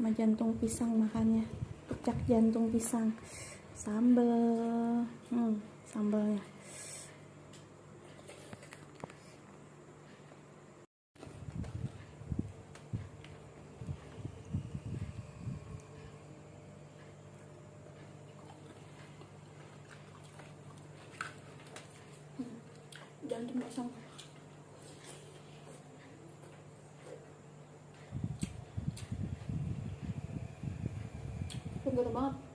sama jantung pisang makannya, pecak jantung pisang, sambal, sambalnya. Jantung pisang. Segar banget.